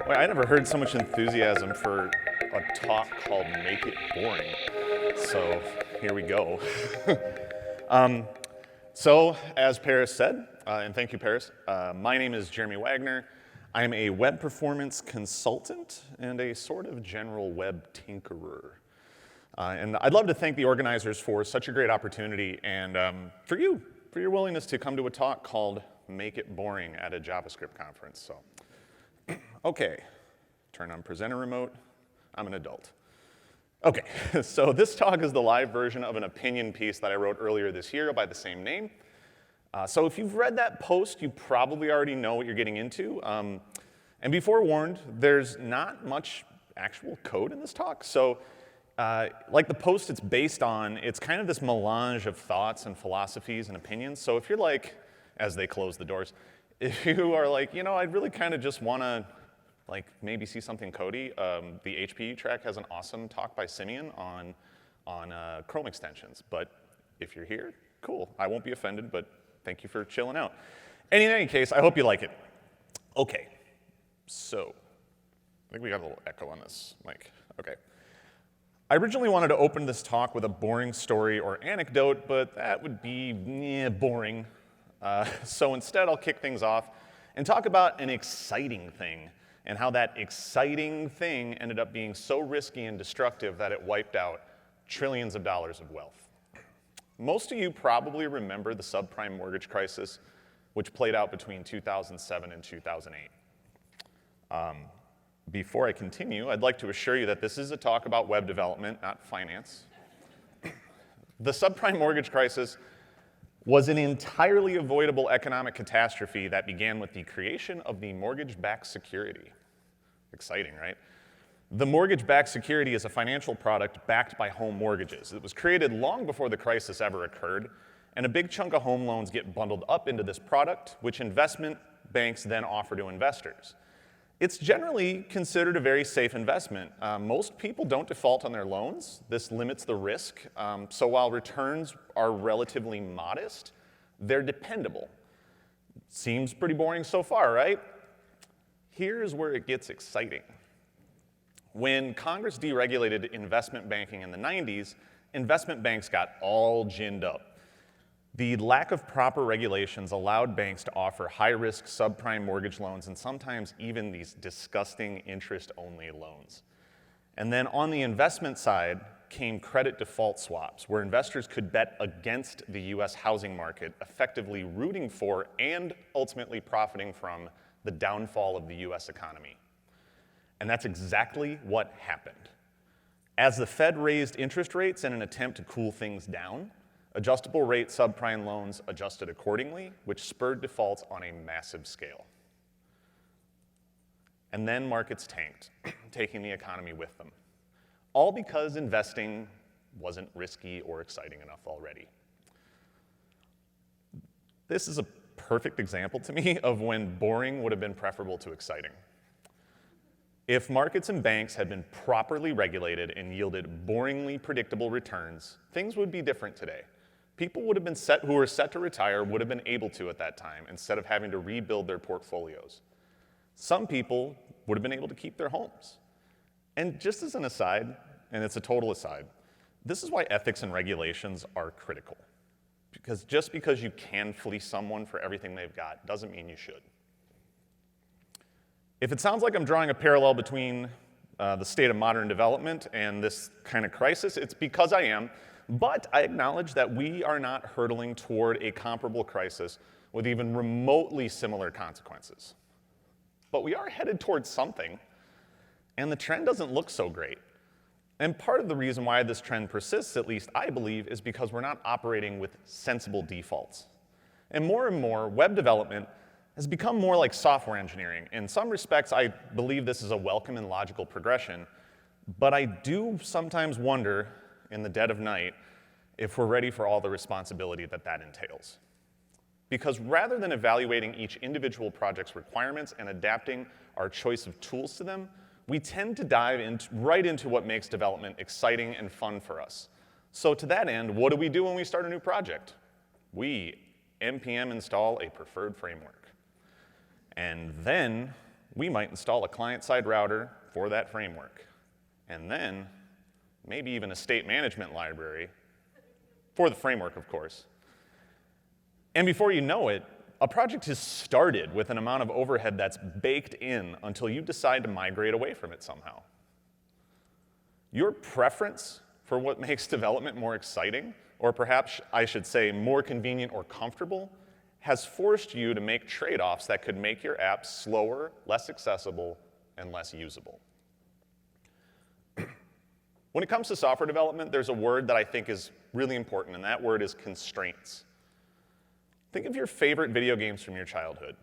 Wait, I never heard so much enthusiasm for a talk called Make It Boring. So here we go. So as Paris said, and thank you, Paris, my name is Jeremy Wagner. I'm a web performance consultant and a sort of general web tinkerer. And I'd love to thank the organizers for such a great opportunity and for your willingness to come to a talk called Make It Boring at a JavaScript conference. So, okay, turn on presenter remote. I'm an adult. Okay, so this talk is the live version of an opinion piece that I wrote earlier this year by the same name. So if you've read that post, you probably already know what you're getting into. And be forewarned, there's not much actual code in this talk. So like the post it's based on, it's kind of this melange of thoughts and philosophies and opinions. So if you're like, as they close the doors, if you are like, you know, I'd really kind of just want to like maybe see something codey, the HPE track has an awesome talk by Simeon on Chrome extensions. But if you're here, cool. I won't be offended, but thank you for chilling out. And in any case, I hope you like it. Okay, so I think we got a little echo on this mic. Okay. I originally wanted to open this talk with a boring story or anecdote, but that would be boring. So instead, I'll kick things off and talk about an exciting thing and how that exciting thing ended up being so risky and destructive that it wiped out trillions of dollars of wealth. Most of you probably remember the subprime mortgage crisis, which played out between 2007 and 2008. Before I continue, I'd like to assure you that this is a talk about web development, not finance. The subprime mortgage crisis was an entirely avoidable economic catastrophe that began with the creation of the mortgage-backed security. Exciting, right? The mortgage-backed security is a financial product backed by home mortgages. It was created long before the crisis ever occurred, and a big chunk of home loans get bundled up into this product, which investment banks then offer to investors. It's generally considered a very safe investment. Most people don't default on their loans. This limits the risk. So while returns are relatively modest, they're dependable. Seems pretty boring so far, right? Here's where it gets exciting. When Congress deregulated investment banking in the 90s, investment banks got all ginned up. The lack of proper regulations allowed banks to offer high-risk subprime mortgage loans and sometimes even these disgusting interest-only loans. And then on the investment side came credit default swaps, where investors could bet against the US housing market, effectively rooting for and ultimately profiting from the downfall of the US economy. And that's exactly what happened. As the Fed raised interest rates in an attempt to cool things down, adjustable rate subprime loans adjusted accordingly, which spurred defaults on a massive scale. And then markets tanked, taking the economy with them. All because investing wasn't risky or exciting enough already. This is a perfect example to me of when boring would have been preferable to exciting. If markets and banks had been properly regulated and yielded boringly predictable returns, things would be different today. People would have been who were set to retire would have been able to at that time instead of having to rebuild their portfolios. Some people would have been able to keep their homes. And just as an aside, and it's a total aside, this is why ethics and regulations are critical. Because just because you can fleece someone for everything they've got doesn't mean you should. If it sounds like I'm drawing a parallel between the state of modern development and this kind of crisis, it's because I am. But I acknowledge that we are not hurtling toward a comparable crisis with even remotely similar consequences. But we are headed towards something, and the trend doesn't look so great. And part of the reason why this trend persists, at least I believe, is because we're not operating with sensible defaults. And more, web development has become more like software engineering. In some respects, I believe this is a welcome and logical progression, but I do sometimes wonder in the dead of night if we're ready for all the responsibility that that entails. Because rather than evaluating each individual project's requirements and adapting our choice of tools to them, we tend to dive right into what makes development exciting and fun for us. So to that end, what do we do when we start a new project? We npm install a preferred framework. And then we might install a client-side router for that framework, and then maybe even a state management library for the framework, of course. And before you know it, a project has started with an amount of overhead that's baked in until you decide to migrate away from it somehow. Your preference for what makes development more exciting, or perhaps I should say more convenient or comfortable, has forced you to make trade-offs that could make your app slower, less accessible, and less usable. When it comes to software development, there's a word that I think is really important, and that word is constraints. Think of your favorite video games from your childhood.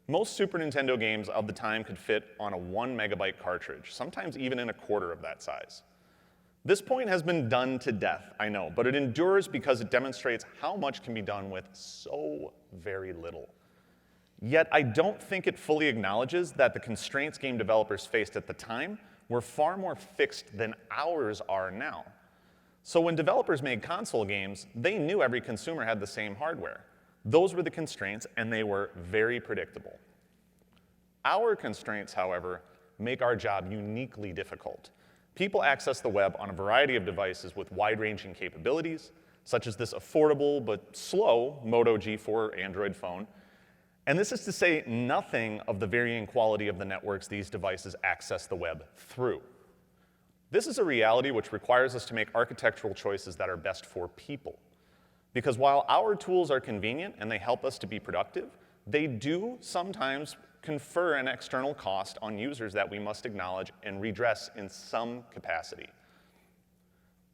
Most Super Nintendo games of the time could fit on a 1 megabyte cartridge, sometimes even in a quarter of that size. This point has been done to death, I know, but it endures because it demonstrates how much can be done with so very little. Yet I don't think it fully acknowledges that the constraints game developers faced at the time were far more fixed than ours are now. So when developers made console games, they knew every consumer had the same hardware. Those were the constraints, and they were very predictable. Our constraints, however, make our job uniquely difficult. People access the web on a variety of devices with wide-ranging capabilities, such as this affordable but slow Moto G4 Android phone. And this is to say nothing of the varying quality of the networks these devices access the web through. This is a reality which requires us to make architectural choices that are best for people. Because while our tools are convenient and they help us to be productive, they do sometimes confer an external cost on users that we must acknowledge and redress in some capacity.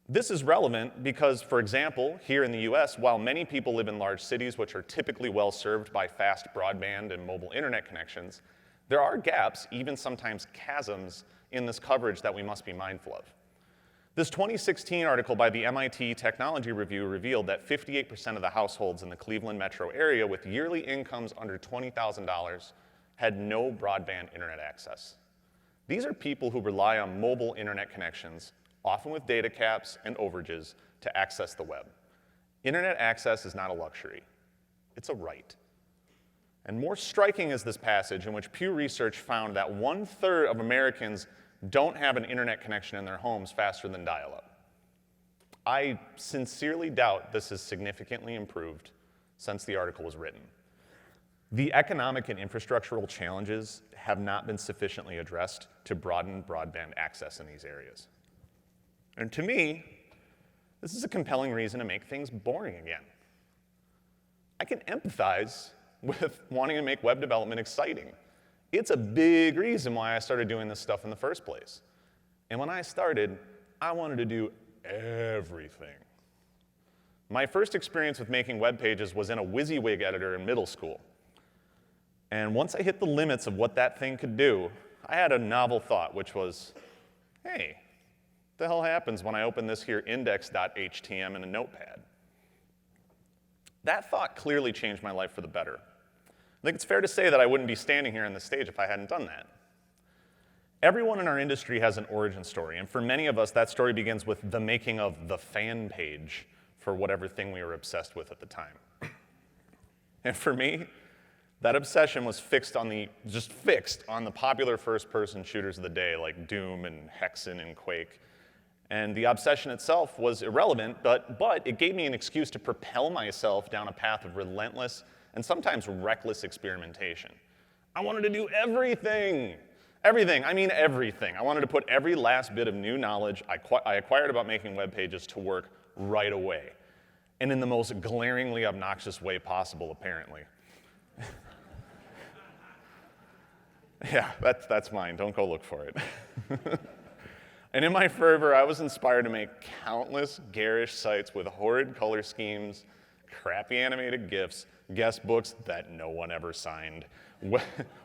This is relevant because, for example, here in the US, while many people live in large cities which are typically well served by fast broadband and mobile internet connections, there are gaps, even sometimes chasms, in this coverage that we must be mindful of. This 2016 article by the MIT Technology Review revealed that 58% of the households in the Cleveland metro area with yearly incomes under $20,000 had no broadband internet access. These are people who rely on mobile internet connections, often with data caps and overages, to access the web. Internet access is not a luxury, it's a right. And more striking is this passage in which Pew Research found that 1/3 of Americans don't have an internet connection in their homes faster than dial-up. I sincerely doubt this has significantly improved since the article was written. The economic and infrastructural challenges have not been sufficiently addressed to broaden broadband access in these areas. And to me, this is a compelling reason to make things boring again. I can empathize with wanting to make web development exciting. It's a big reason why I started doing this stuff in the first place. And when I started, I wanted to do everything. My first experience with making web pages was in a WYSIWYG editor in middle school. And once I hit the limits of what that thing could do, I had a novel thought, which was, hey, what the hell happens when I open this here index.htm in a notepad? That thought clearly changed my life for the better. I think it's fair to say that I wouldn't be standing here on this stage if I hadn't done that. Everyone in our industry has an origin story, and for many of us, that story begins with the making of the fan page for whatever thing we were obsessed with at the time. And for me, that obsession was fixed on the popular first-person shooters of the day, like Doom and Hexen and Quake. And the obsession itself was irrelevant, but it gave me an excuse to propel myself down a path of relentless and sometimes reckless experimentation. I wanted to do everything. Everything, I mean everything. I wanted to put every last bit of new knowledge I acquired about making web pages to work right away, and in the most glaringly obnoxious way possible, apparently. Yeah, that's mine. Don't go look for it. And in my fervor, I was inspired to make countless garish sites with horrid color schemes, crappy animated GIFs, guest books that no one ever signed,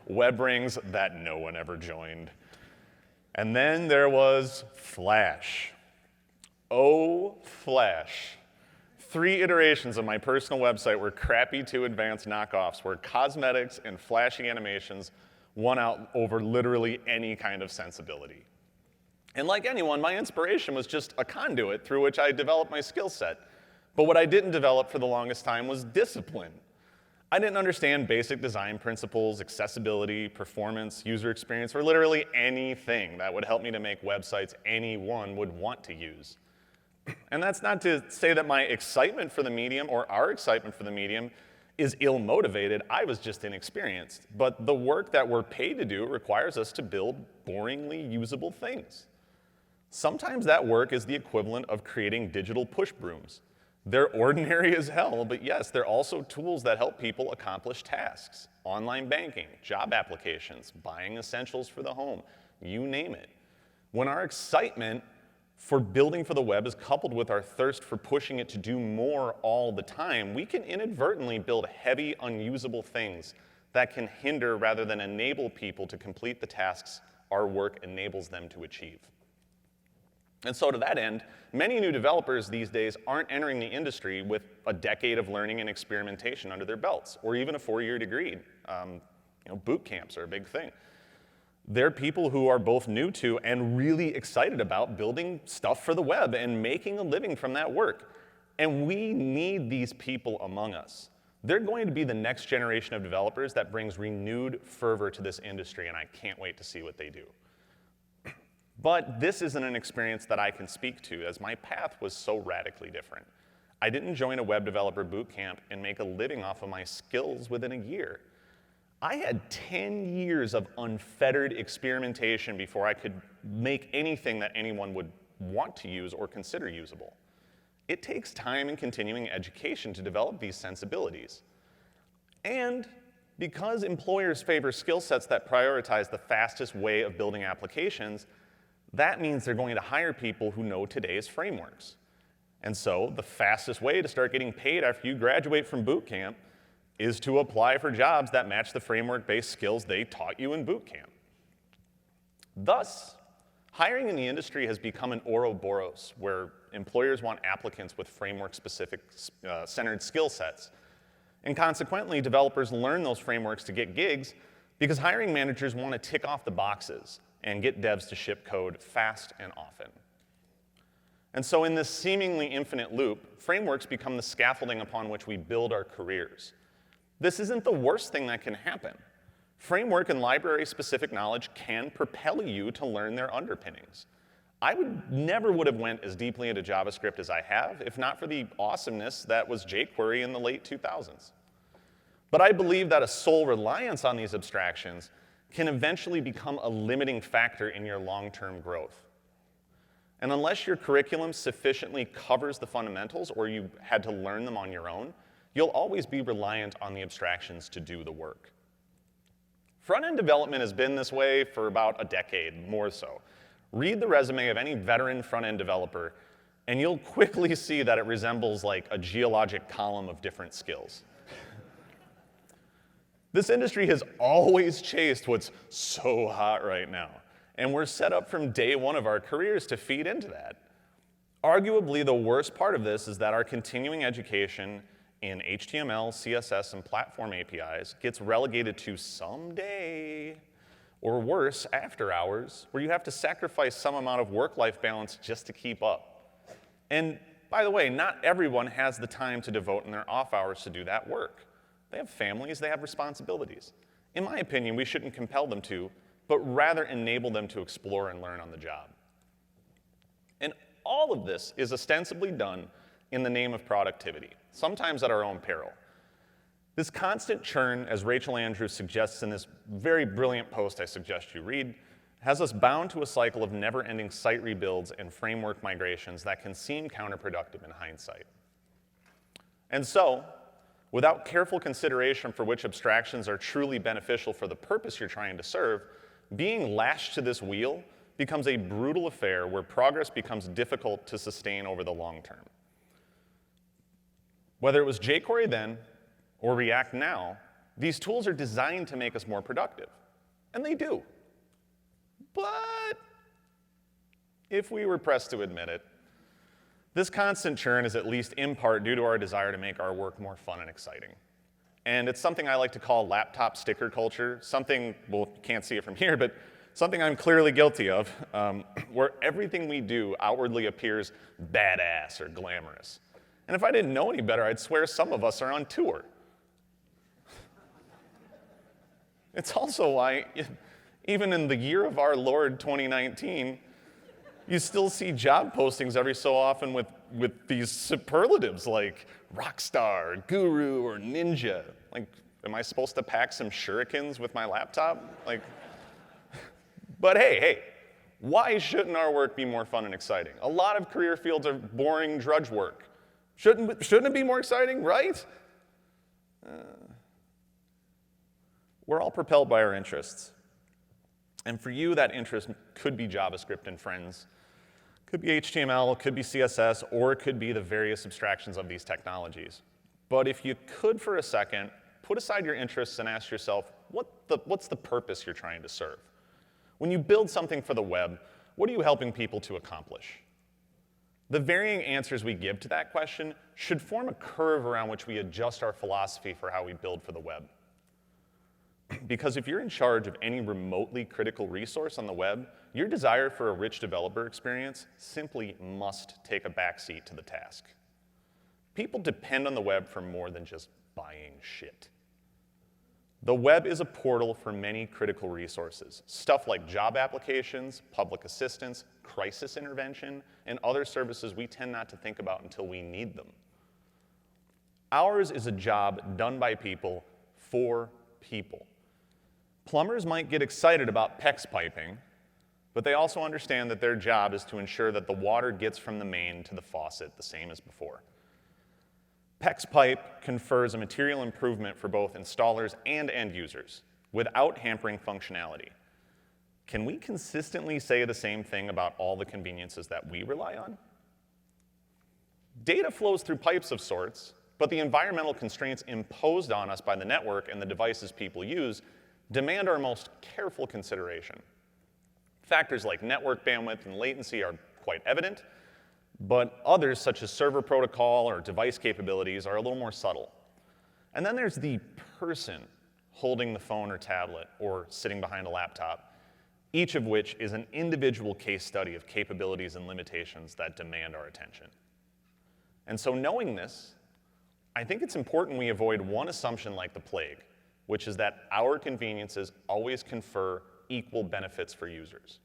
web rings that no one ever joined. And then there was Flash. Oh, Flash. 3 iterations of my personal website were crappy to advanced knockoffs where cosmetics and flashy animations won out over literally any kind of sensibility. And like anyone, my inspiration was just a conduit through which I developed my skill set. But what I didn't develop for the longest time was discipline. I didn't understand basic design principles, accessibility, performance, user experience, or literally anything that would help me to make websites anyone would want to use. And that's not to say that my excitement for the medium or our excitement for the medium is ill-motivated. I was just inexperienced. But the work that we're paid to do requires us to build boringly usable things. Sometimes that work is the equivalent of creating digital push brooms. They're ordinary as hell, but yes, they're also tools that help people accomplish tasks. Online banking, job applications, buying essentials for the home, you name it. When our excitement for building for the web is coupled with our thirst for pushing it to do more all the time, we can inadvertently build heavy, unusable things that can hinder rather than enable people to complete the tasks our work enables them to achieve. And so to that end, many new developers these days aren't entering the industry with a decade of learning and experimentation under their belts, or even a 4-year degree. Boot camps are a big thing. They're people who are both new to and really excited about building stuff for the web and making a living from that work. And we need these people among us. They're going to be the next generation of developers that brings renewed fervor to this industry, and I can't wait to see what they do. But this isn't an experience that I can speak to, as my path was so radically different. I didn't join a web developer boot camp and make a living off of my skills within a year. I had 10 years of unfettered experimentation before I could make anything that anyone would want to use or consider usable. It takes time and continuing education to develop these sensibilities. And because employers favor skill sets that prioritize the fastest way of building applications, that means they're going to hire people who know today's frameworks. And so the fastest way to start getting paid after you graduate from boot camp is to apply for jobs that match the framework-based skills they taught you in boot camp. Thus, hiring in the industry has become an Ouroboros, where employers want applicants with framework-specific centered skill sets. And consequently, developers learn those frameworks to get gigs because hiring managers want to tick off the boxes and get devs to ship code fast and often. And so in this seemingly infinite loop, frameworks become the scaffolding upon which we build our careers. This isn't the worst thing that can happen. Framework and library-specific knowledge can propel you to learn their underpinnings. I never would have went as deeply into JavaScript as I have if not for the awesomeness that was jQuery in the late 2000s. But I believe that a sole reliance on these abstractions can eventually become a limiting factor in your long-term growth. And unless your curriculum sufficiently covers the fundamentals or you had to learn them on your own, you'll always be reliant on the abstractions to do the work. Front-end development has been this way for about a decade, more so. Read the resume of any veteran front-end developer, and you'll quickly see that it resembles like a geologic column of different skills. This industry has always chased what's so hot right now, and we're set up from day one of our careers to feed into that. Arguably, the worst part of this is that our continuing education in HTML, CSS, and platform APIs gets relegated to someday, or worse, after hours, where you have to sacrifice some amount of work-life balance just to keep up. And by the way, not everyone has the time to devote in their off hours to do that work. They have families, they have responsibilities. In my opinion, we shouldn't compel them to, but rather enable them to explore and learn on the job. And all of this is ostensibly done in the name of productivity, sometimes at our own peril. This constant churn, as Rachel Andrews suggests in this very brilliant post I suggest you read, has us bound to a cycle of never-ending site rebuilds and framework migrations that can seem counterproductive in hindsight. And so, without careful consideration for which abstractions are truly beneficial for the purpose you're trying to serve, being lashed to this wheel becomes a brutal affair where progress becomes difficult to sustain over the long term. Whether it was jQuery then or React now, these tools are designed to make us more productive, and they do. But if we were pressed to admit it, this constant churn is at least in part due to our desire to make our work more fun and exciting. And it's something I like to call laptop sticker culture, something, well, you can't see it from here, but something I'm clearly guilty of, where everything we do outwardly appears badass or glamorous. And if I didn't know any better, I'd swear some of us are on tour. It's also why, even in the year of our Lord 2019, you still see job postings every so often with these superlatives like rock star, guru, or ninja. Like, am I supposed to pack some shurikens with my laptop? Like, but hey, why shouldn't our work be more fun and exciting? A lot of career fields are boring drudge work. Shouldn't it be more exciting, right? We're all propelled by our interests. And for you, that interest could be JavaScript and friends, could be HTML, could be CSS, or it could be the various abstractions of these technologies. But if you could, for a second, put aside your interests and ask yourself, what's the purpose you're trying to serve? When you build something for the web, what are you helping people to accomplish? The varying answers we give to that question should form a curve around which we adjust our philosophy for how we build for the web. Because if you're in charge of any remotely critical resource on the web, your desire for a rich developer experience simply must take a backseat to the task. People depend on the web for more than just buying shit. The web is a portal for many critical resources, stuff like job applications, public assistance, crisis intervention, and other services we tend not to think about until we need them. Ours is a job done by people for people. Plumbers might get excited about PEX piping, but they also understand that their job is to ensure that the water gets from the main to the faucet the same as before. PEX pipe confers a material improvement for both installers and end users without hampering functionality. Can we consistently say the same thing about all the conveniences that we rely on? Data flows through pipes of sorts, but the environmental constraints imposed on us by the network and the devices people use demand our most careful consideration. Factors like network bandwidth and latency are quite evident, but others, such as server protocol or device capabilities, are a little more subtle. And then there's the person holding the phone or tablet or sitting behind a laptop, each of which is an individual case study of capabilities and limitations that demand our attention. And so knowing this, I think it's important we avoid one assumption like the plague, which is that our conveniences always confer equal benefits for users.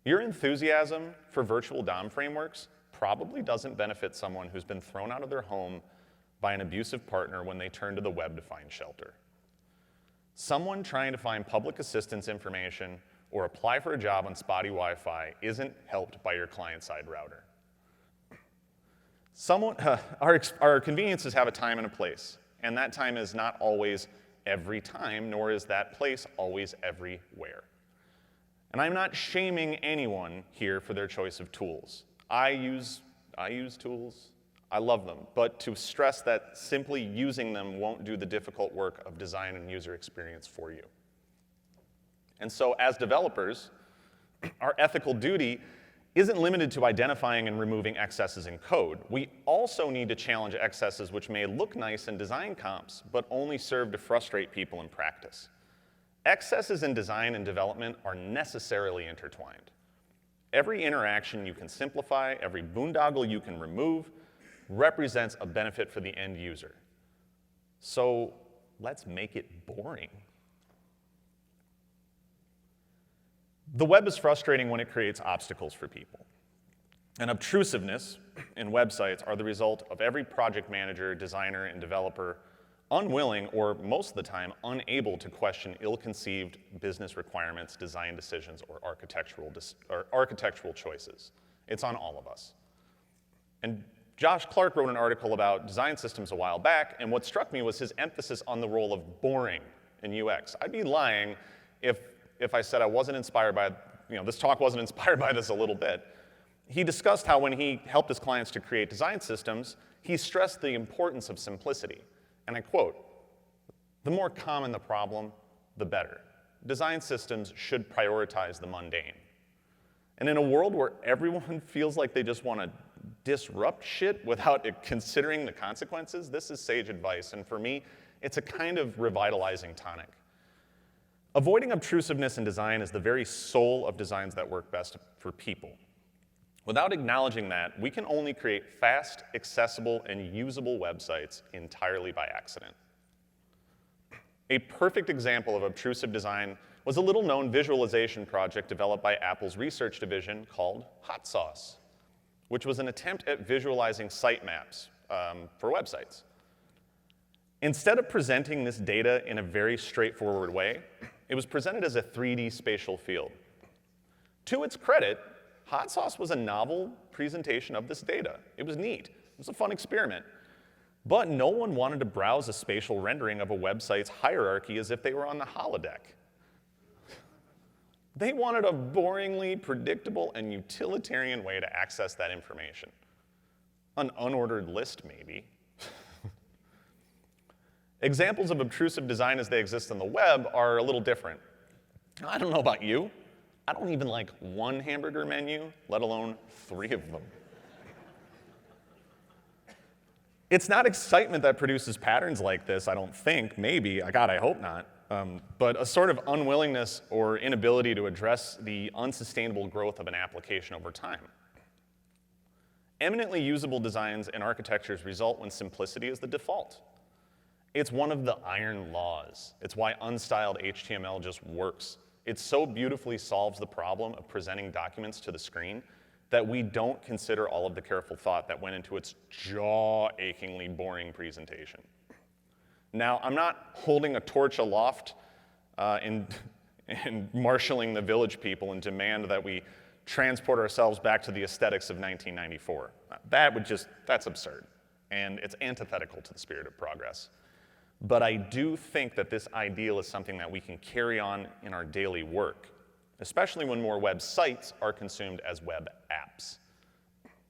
Your enthusiasm for virtual DOM frameworks probably doesn't benefit someone who's been thrown out of their home by an abusive partner when they turn to the web to find shelter. Someone trying to find public assistance information or apply for a job on spotty Wi-Fi isn't helped by your client-side router. Our conveniences have a time and a place, and that time is not always every time, nor is that place always everywhere. And I'm not shaming anyone here for their choice of tools. I use tools, I love them, but to stress that simply using them won't do the difficult work of design and user experience for you. And so as developers, our ethical duty isn't limited to identifying and removing excesses in code. We also need to challenge excesses which may look nice in design comps, but only serve to frustrate people in practice. Excesses in design and development are necessarily intertwined. Every interaction you can simplify, every boondoggle you can remove, represents a benefit for the end user. So let's make it boring. The web is frustrating when it creates obstacles for people. And obtrusiveness in websites are the result of every project manager, designer, and developer unwilling, or most of the time, unable to question ill-conceived business requirements, design decisions, or architectural choices. It's on all of us. And Josh Clark wrote an article about design systems a while back, and what struck me was his emphasis on the role of boring in UX. I'd be lying if I said I wasn't inspired by, this talk wasn't inspired by this a little bit. He discussed how when he helped his clients to create design systems, he stressed the importance of simplicity. And I quote, "The more common the problem, the better. Design systems should prioritize the mundane." And in a world where everyone feels like they just want to disrupt shit without considering the consequences, this is sage advice. And for me, it's a kind of revitalizing tonic. Avoiding obtrusiveness in design is the very soul of designs that work best for people. Without acknowledging that, we can only create fast, accessible, and usable websites entirely by accident. A perfect example of obtrusive design was a little-known visualization project developed by Apple's research division called Hot Sauce, which was an attempt at visualizing sitemaps for websites. Instead of presenting this data in a very straightforward way, it was presented as a 3D spatial field. To its credit, Hot Sauce was a novel presentation of this data. It was neat. It was a fun experiment. But no one wanted to browse a spatial rendering of a website's hierarchy as if they were on the holodeck. They wanted a boringly predictable and utilitarian way to access that information. An unordered list, maybe. Examples of obtrusive design as they exist on the web are a little different. I don't know about you. I don't even like one hamburger menu, let alone 3 of them. It's not excitement that produces patterns like this, I don't think, maybe, God, I hope not, but a sort of unwillingness or inability to address the unsustainable growth of an application over time. Eminently usable designs and architectures result when simplicity is the default. It's one of the iron laws. It's why unstyled HTML just works. It so beautifully solves the problem of presenting documents to the screen that we don't consider all of the careful thought that went into its jaw-achingly boring presentation. Now, I'm not holding a torch aloft and marshaling the village people and demand that we transport ourselves back to the aesthetics of 1994. That's absurd, and it's antithetical to the spirit of progress. But I do think that this ideal is something that we can carry on in our daily work, especially when more websites are consumed as web apps.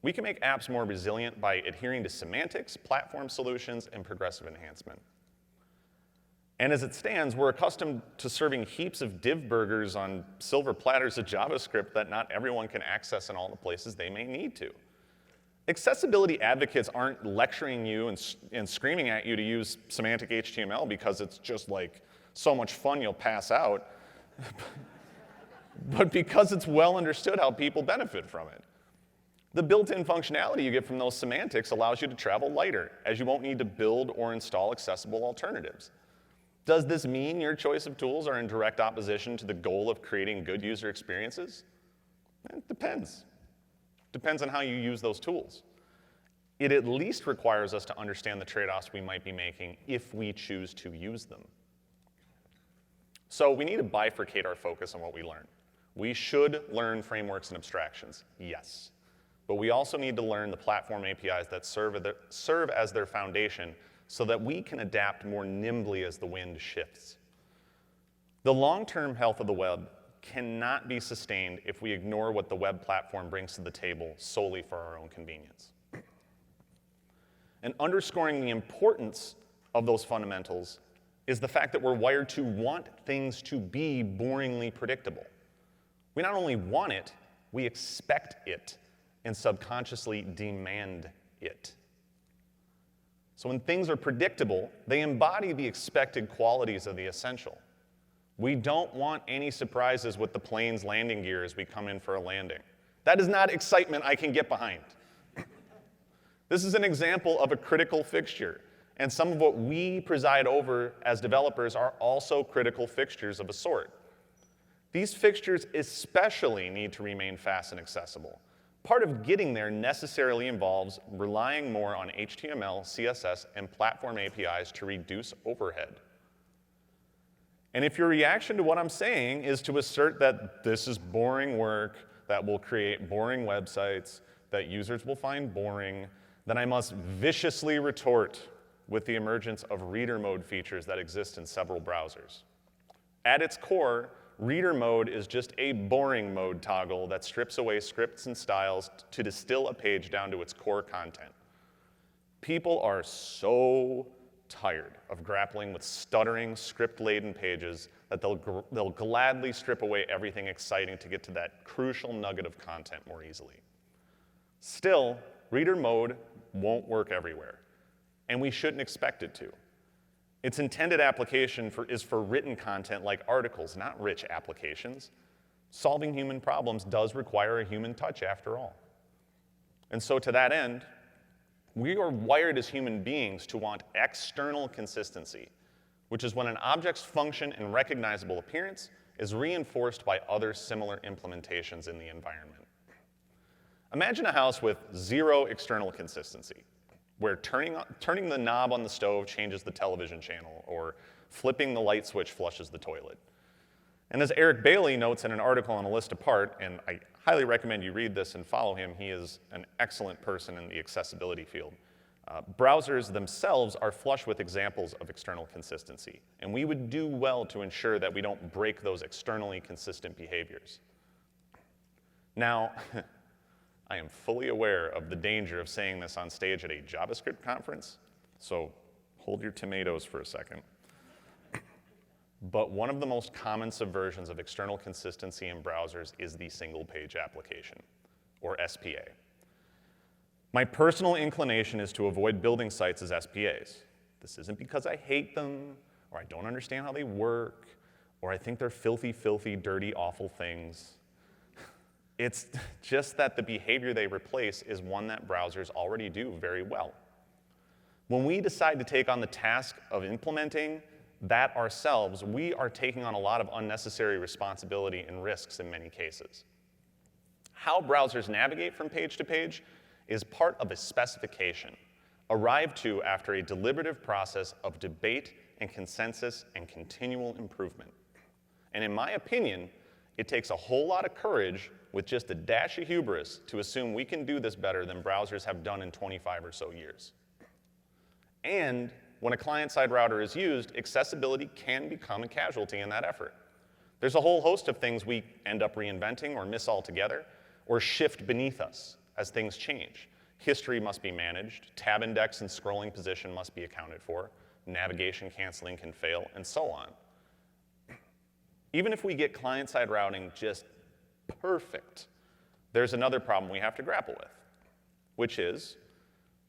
We can make apps more resilient by adhering to semantics, platform solutions, and progressive enhancement. And as it stands, we're accustomed to serving heaps of div burgers on silver platters of JavaScript that not everyone can access in all the places they may need to. Accessibility advocates aren't lecturing you and screaming at you to use semantic HTML because it's just like so much fun you'll pass out, but because it's well understood how people benefit from it. The built-in functionality you get from those semantics allows you to travel lighter, as you won't need to build or install accessible alternatives. Does this mean your choice of tools are in direct opposition to the goal of creating good user experiences? It depends. Depends on how you use those tools. It at least requires us to understand the trade-offs we might be making if we choose to use them. So we need to bifurcate our focus on what we learn. We should learn frameworks and abstractions, yes. But we also need to learn the platform APIs that serve as their foundation so that we can adapt more nimbly as the wind shifts. The long-term health of the web cannot be sustained if we ignore what the web platform brings to the table solely for our own convenience. And underscoring the importance of those fundamentals is the fact that we're wired to want things to be boringly predictable. We not only want it, we expect it and subconsciously demand it. So when things are predictable, they embody the expected qualities of the essential. We don't want any surprises with the plane's landing gear as we come in for a landing. That is not excitement I can get behind. This is an example of a critical fixture, and some of what we preside over as developers are also critical fixtures of a sort. These fixtures especially need to remain fast and accessible. Part of getting there necessarily involves relying more on HTML, CSS, and platform APIs to reduce overhead. And if your reaction to what I'm saying is to assert that this is boring work, that will create boring websites, that users will find boring, then I must viciously retort with the emergence of reader mode features that exist in several browsers. At its core, reader mode is just a boring mode toggle that strips away scripts and styles to distill a page down to its core content. People are so tired of grappling with stuttering, script-laden pages that they'll gladly strip away everything exciting to get to that crucial nugget of content more easily. Still, reader mode won't work everywhere, and we shouldn't expect it to. Its intended application is for written content like articles, not rich applications. Solving human problems does require a human touch after all. And so to that end, we are wired as human beings to want external consistency. which is when an object's function and recognizable appearance is reinforced by other similar implementations in the environment. Imagine a house with zero external consistency, where turning the knob on the stove changes the television channel, or flipping the light switch flushes the toilet. And as Eric Bailey notes in an article on A List Apart, and I highly recommend you read this and follow him, he is an excellent person in the accessibility field. Browsers themselves are flush with examples of external consistency, and we would do well to ensure that we don't break those externally consistent behaviors. Now, I am fully aware of the danger of saying this on stage at a JavaScript conference, so hold your tomatoes for a second. But one of the most common subversions of external consistency in browsers is the single-page application, or SPA. My personal inclination is to avoid building sites as SPAs. This isn't because I hate them, or I don't understand how they work, or I think they're filthy, filthy, dirty, awful things. It's just that the behavior they replace is one that browsers already do very well. When we decide to take on the task of implementing that ourselves, we are taking on a lot of unnecessary responsibility and risks in many cases. How browsers navigate from page to page is part of a specification, arrived to after a deliberative process of debate and consensus and continual improvement. And in my opinion, it takes a whole lot of courage with just a dash of hubris to assume we can do this better than browsers have done in 25 or so years. And when a client-side router is used, accessibility can become a casualty in that effort. There's a whole host of things we end up reinventing or miss altogether, or shift beneath us as things change. History must be managed, tab index and scrolling position must be accounted for, navigation canceling can fail, and so on. Even if we get client-side routing just perfect, there's another problem we have to grapple with, which is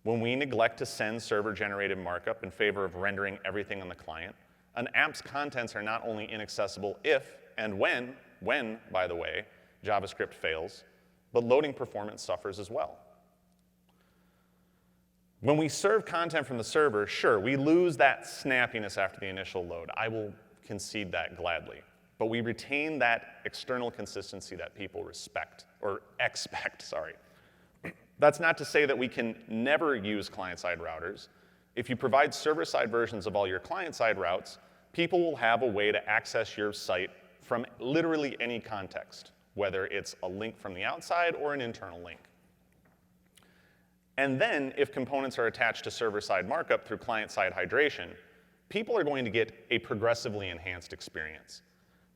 when we neglect to send server-generated markup in favor of rendering everything on the client, an app's contents are not only inaccessible if and when, by the way, JavaScript fails, but loading performance suffers as well. When we serve content from the server, sure, we lose that snappiness after the initial load. I will concede that gladly. But we retain that external consistency that people expect. That's not to say that we can never use client-side routers. If you provide server-side versions of all your client-side routes, people will have a way to access your site from literally any context, whether it's a link from the outside or an internal link. And then, if components are attached to server-side markup through client-side hydration, people are going to get a progressively enhanced experience.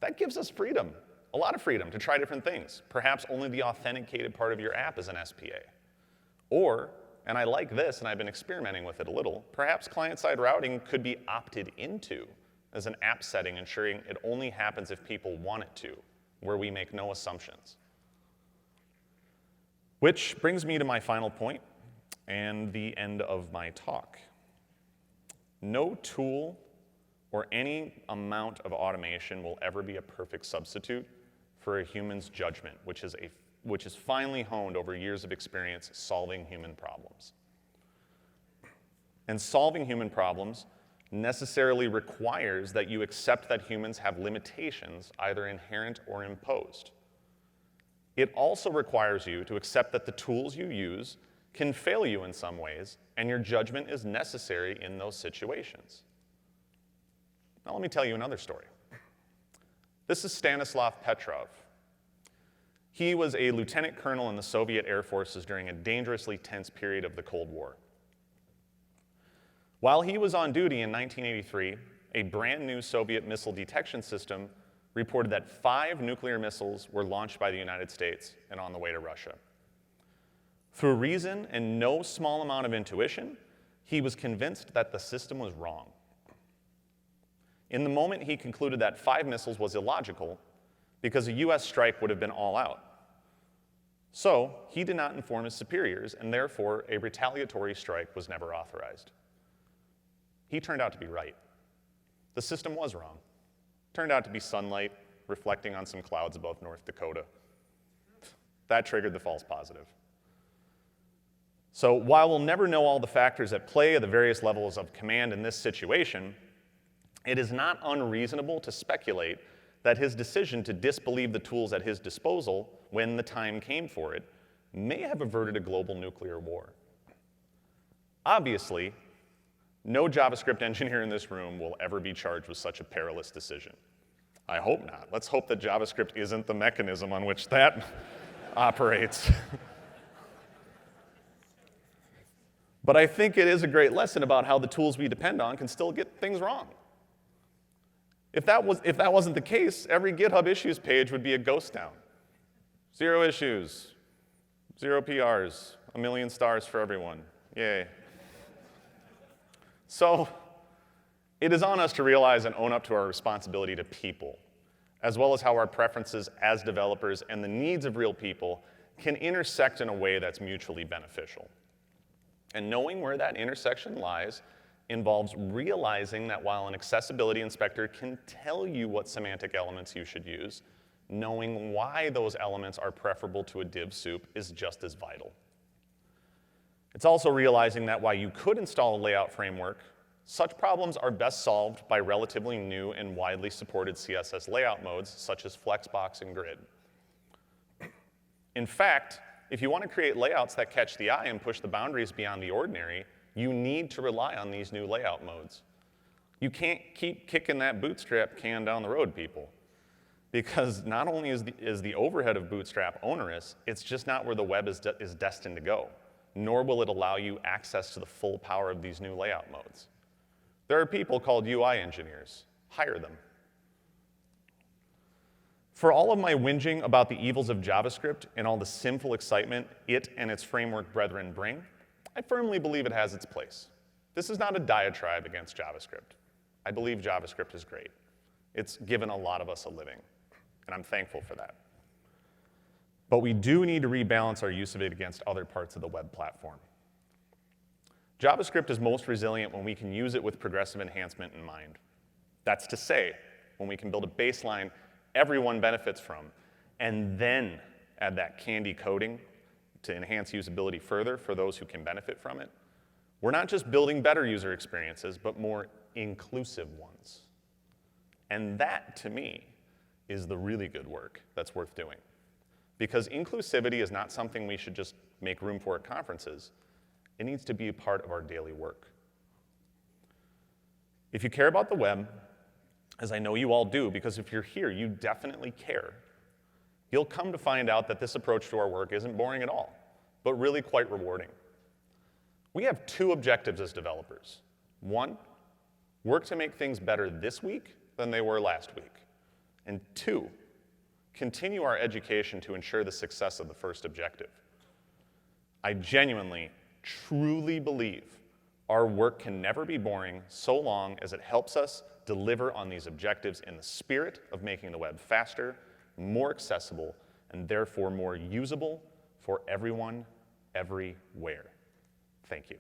That gives us freedom, a lot of freedom to try different things. Perhaps only the authenticated part of your app is an SPA. Or, and I like this, and I've been experimenting with it a little, perhaps client-side routing could be opted into as an app setting, ensuring it only happens if people want it to, where we make no assumptions. Which brings me to my final point and the end of my talk. No tool or any amount of automation will ever be a perfect substitute for a human's judgment, which is finely honed over years of experience solving human problems. And solving human problems necessarily requires that you accept that humans have limitations, either inherent or imposed. It also requires you to accept that the tools you use can fail you in some ways, and your judgment is necessary in those situations. Now let me tell you another story. This is Stanislav Petrov. He was a lieutenant colonel in the Soviet Air Forces during a dangerously tense period of the Cold War. While he was on duty in 1983, a brand new Soviet missile detection system reported that 5 nuclear missiles were launched by the United States and on the way to Russia. Through reason and no small amount of intuition, he was convinced that the system was wrong. In the moment, he concluded that 5 missiles was illogical because a US strike would have been all out. So he did not inform his superiors, and therefore a retaliatory strike was never authorized. He turned out to be right. The system was wrong. Turned out to be sunlight reflecting on some clouds above North Dakota. That triggered the false positive. So while we'll never know all the factors at play at the various levels of command in this situation, it is not unreasonable to speculate that his decision to disbelieve the tools at his disposal when the time came for it may have averted a global nuclear war. Obviously, no JavaScript engineer in this room will ever be charged with such a perilous decision. I hope not. Let's hope that JavaScript isn't the mechanism on which that operates. But I think it is a great lesson about how the tools we depend on can still get things wrong. If that wasn't the case, every GitHub issues page would be a ghost town. 0 issues, 0 PRs, 1 million stars for everyone. Yay. So it is on us to realize and own up to our responsibility to people, as well as how our preferences as developers and the needs of real people can intersect in a way that's mutually beneficial. And knowing where that intersection lies involves realizing that while an accessibility inspector can tell you what semantic elements you should use, knowing why those elements are preferable to a div soup is just as vital. It's also realizing that while you could install a layout framework, such problems are best solved by relatively new and widely supported CSS layout modes such as Flexbox and Grid. In fact, if you want to create layouts that catch the eye and push the boundaries beyond the ordinary, you need to rely on these new layout modes. You can't keep kicking that Bootstrap can down the road, people, because not only is the overhead of Bootstrap onerous, it's just not where the web is destined to go, nor will it allow you access to the full power of these new layout modes. There are people called UI engineers. Hire them. For all of my whinging about the evils of JavaScript and all the sinful excitement it and its framework brethren bring, I firmly believe it has its place. This is not a diatribe against JavaScript. I believe JavaScript is great. It's given a lot of us a living, and I'm thankful for that. But we do need to rebalance our use of it against other parts of the web platform. JavaScript is most resilient when we can use it with progressive enhancement in mind. That's to say, when we can build a baseline everyone benefits from, and then add that candy coating to enhance usability further for those who can benefit from it. We're not just building better user experiences, but more inclusive ones. And that, to me, is the really good work that's worth doing. Because inclusivity is not something we should just make room for at conferences. It needs to be a part of our daily work. If you care about the web, as I know you all do, because if you're here, you definitely care, you'll come to find out that this approach to our work isn't boring at all, but really quite rewarding. We have 2 objectives as developers. 1, work to make things better this week than they were last week. And 2, continue our education to ensure the success of the first objective. I genuinely, truly believe our work can never be boring so long as it helps us deliver on these objectives in the spirit of making the web faster, more accessible, and therefore more usable for everyone, everywhere. Thank you.